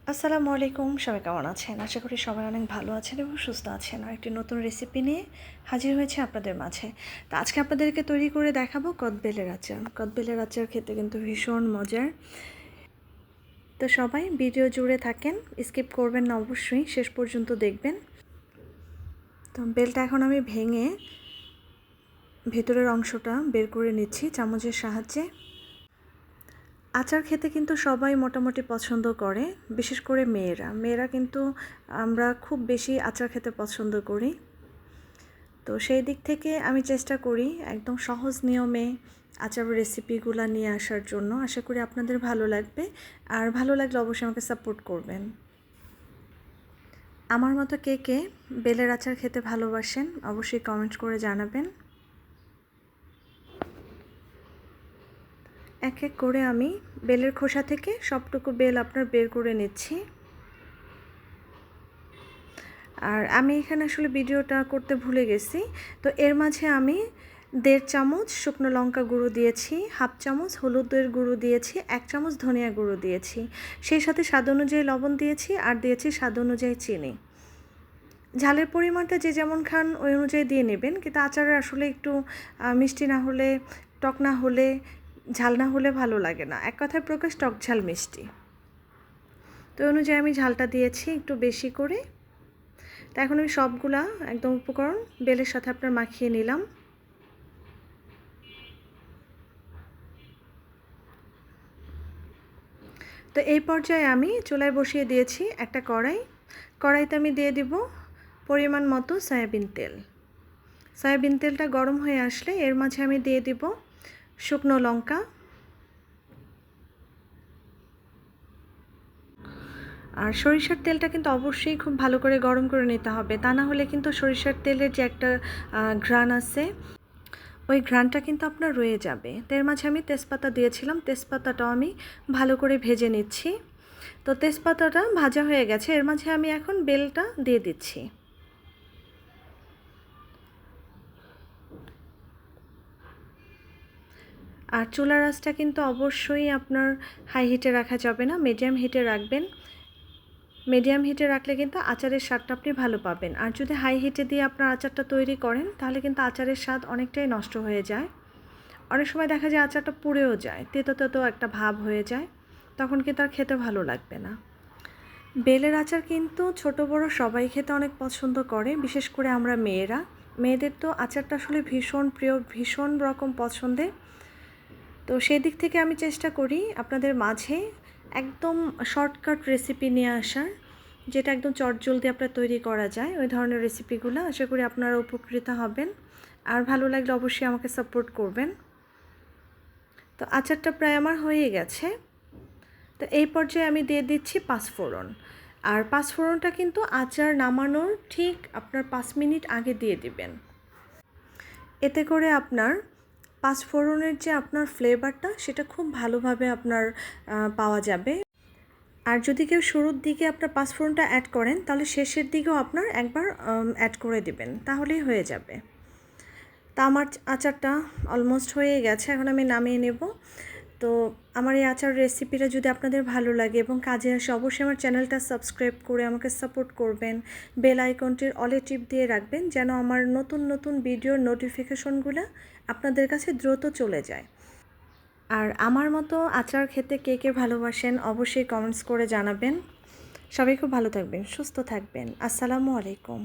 আসসালামু আলাইকুম, সবাই কেমন আছেন? আশা করি সবাই অনেক ভালো আছেন এবং সুস্থ আছেন। আর একটি নতুন রেসিপি নিয়ে হাজির হয়েছে আপনাদের মাঝে। তো আজকে আপনাদেরকে তৈরি করে দেখাবো কদবেলের আচার। কদবেলের আচার খেতে কিন্তু ভীষণ মজার। তো সবাই ভিডিও জুড়ে থাকেন, স্কিপ করবেন না, অবশ্যই শেষ পর্যন্ত দেখবেন। তো বেলটা এখন আমি ভেঙে ভেতরের অংশটা বের করে নিচ্ছি চামচের সাহায্যে। আচার খেতে কিন্তু সবাই মোটামুটি পছন্দ করে, বিশেষ করে মেয়েরা কিন্তু আমরা খুব বেশি আচার খেতে পছন্দ করি। তো সেই দিক থেকে আমি চেষ্টা করি একদম সহজ নিয়মে আচার রেসিপিগুলো নিয়ে আসার জন্য। আশা করি আপনাদের ভালো লাগবে, আর ভালো লাগলে অবশ্যই আমাকে সাপোর্ট করবেন। আমার মতো কে কে বেলের আচার খেতে ভালোবাসেন অবশ্যই কমেন্ট করে জানাবেন। এক এক করে আমি বেলের খোসা থেকে সবটুকু বেল আপনার বের করে নিচ্ছি। আর আমি এখানে আসলে ভিডিওটা করতে ভুলে গেছি। তো এর মাঝে আমি 1.5 চামচ শুকনো লঙ্কা গুঁড়ো দিয়েছি, 1/2 চামচ হলুদের গুঁড়ো দিয়েছি, 1 চামচ ধনিয়া গুঁড়ো দিয়েছি, সেই সাথে স্বাদ অনুযায়ী লবণ দিয়েছি, আর দিয়েছি স্বাদ অনুযায়ী চিনি। ঝালের পরিমাণটা যে যেমন খান ওই অনুযায়ী দিয়ে নেবেন, কিন্তু আচারে আসলে একটু মিষ্টি না হলে, টক না হলে, ঝাল না হলে ভালো লাগে না। এক কথায় প্রকাশ টক ঝাল মিষ্টি। তো ওই অনুযায়ী আমি ঝালটা দিয়েছি একটু বেশি করে। তো এখন আমি সবগুলা একদম উপকরণ বেলের সাথে আপনার মাখিয়ে নিলাম। তো এই পর্যায়ে আমি চুলায় বসিয়ে দিয়েছি একটা কড়াইতে আমি দিয়ে দিব পরিমাণ মতো সয়াবিন তেল। সয়াবিন তেলটা গরম হয়ে আসলে এর মাঝে আমি দিয়ে দিব শুকনো লঙ্কা, আর সরিষার তেলটা কিন্তু অবশ্যই খুব ভালো করে গরম করে নিতে হবে, তা না হলে কিন্তু সরিষার তেলের যে একটা ঘ্রাণ আছে ওই ঘ্রাণটা কিন্তু আপনার রয়ে যাবে। তো এর মাঝে আমি তেজপাতা দিয়েছিলাম, তেজপাতাটাও আমি ভালো করে ভেজে নিচ্ছি। তো তেজপাতাটা ভাজা হয়ে গেছে, এর মাঝে আমি এখন বেলটা দিয়ে দিচ্ছি। আর চুলার আঁচটা কিন্তু অবশ্যই আপনার হাই হিটে রাখা যাবে না, মিডিয়াম হিটে রাখবেন। মিডিয়াম হিটে রাখলে কিন্তু আচারের স্বাদটা আপনি ভালো পাবেন। আর যদি হাই হিটে দিয়ে আপনার আচারটা তৈরি করেন তাহলে কিন্তু আচারের স্বাদ অনেকটাই নষ্ট হয়ে যায়। অনেক সময় দেখা যায় আচারটা পুড়েও যায়, তেতো তেতো একটা ভাব হয়ে যায়, তখন কিন্তু আর খেতে ভালো লাগবে না। বেলের আচার কিন্তু ছোট বড় সবাই খেতে অনেক পছন্দ করে, বিশেষ করে আমরা মেয়েদের তো আচারটা আসলে ভীষণ প্রিয়, ভীষণ রকম পছন্দের। তো সেই দিক থেকে আমি চেষ্টা করি আপনাদের মাঝে একদম শর্টকাট রেসিপি নিয়ে আসার, যেটা একদম চটজলদি আপনার তৈরি করা যায়, ওই ধরনের রেসিপিগুলো। আশা করি আপনারা উপকৃত হবেন, আর ভালো লাগলে অবশ্যই আমাকে সাপোর্ট করবেন। তো আচারটা প্রায় আমার হয়ে গেছে। তো এই পর্যায়ে আমি দিয়ে দিচ্ছি পাঁচফোড়ন। আর পাঁচফোড়নটা কিন্তু আচার নামানোর ঠিক আপনার 5 মিনিট আগে দিয়ে দিবেন। এতে করে আপনার পাঁচফোড়নের যে আপনার ফ্লেভারটা সেটা খুব ভালোভাবে আপনার পাওয়া যাবে। আর যদি কেউ শুরুর দিকে আপনার পাঁচফোড়নটা অ্যাড করেন তাহলে শেষের দিকেও আপনার একবার অ্যাড করে দিবেন, তাহলেই হয়ে যাবে। তা আমার আচারটা অলমোস্ট হয়ে গেছে, এখন আমি নামিয়ে নেব। তো আমার এই আচার রেসিপিটা যদি আপনাদের ভালো লাগে এবং কাজে আসে অবশ্যই আমার চ্যানেলটা সাবস্ক্রাইব করে আমাকে সাপোর্ট করবেন। বেল আইকনটির অলে টিপ দিয়ে রাখবেন যেন আমার নতুন নতুন ভিডিওর নোটিফিকেশনগুলো আপনাদের কাছে দ্রুত চলে যায়। আর আমার মতো আচার খেতে কে কে ভালোবাসেন অবশ্যই কমেন্টস করে জানাবেন। সবাই খুব ভালো থাকবেন, সুস্থ থাকবেন। আসসালামু আলাইকুম।